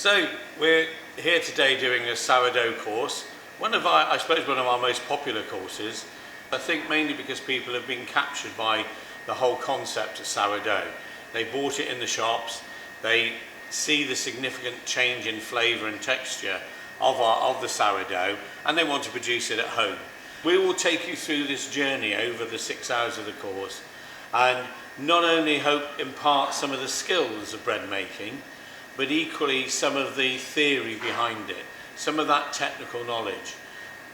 So we're here today doing a sourdough course. I suppose one of our most popular courses. I think mainly because people have been captured by the whole concept of sourdough. They bought it in the shops, they see the significant change in flavour and texture of the sourdough, and they want to produce it at home. We will take you through this journey over the 6 hours of the course and not only hope impart some of the skills of bread making, but equally some of the theory behind it, some of that technical knowledge.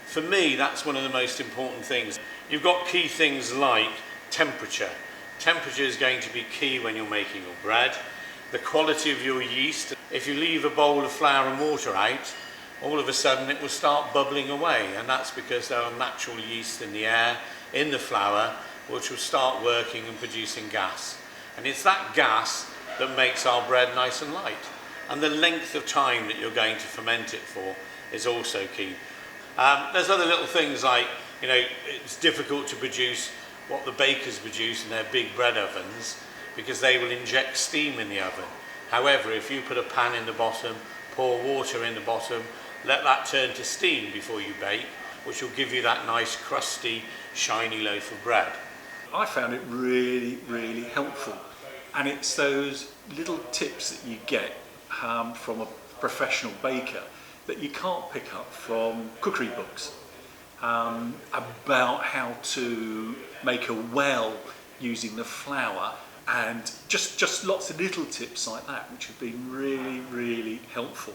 For me, that's one of the most important things. You've got key things like temperature. Temperature is going to be key when you're making your bread. The quality of your yeast. If you leave a bowl of flour and water out, all of a sudden it will start bubbling away, and that's because there are natural yeast in the air, in the flour, which will start working and producing gas. And it's that gas that makes our bread nice and light. And the length of time that you're going to ferment it for is also key. There's other little things like, it's difficult to produce what the bakers produce in their big bread ovens because they will inject steam in the oven. However, if you put a pan in the bottom, pour water in the bottom, let that turn to steam before you bake, which will give you that nice crusty, shiny loaf of bread. I found it really, really helpful. And it's those little tips that you get from a professional baker that you can't pick up from cookery books about how to make a well using the flour, and just lots of little tips like that, which have been really, really helpful.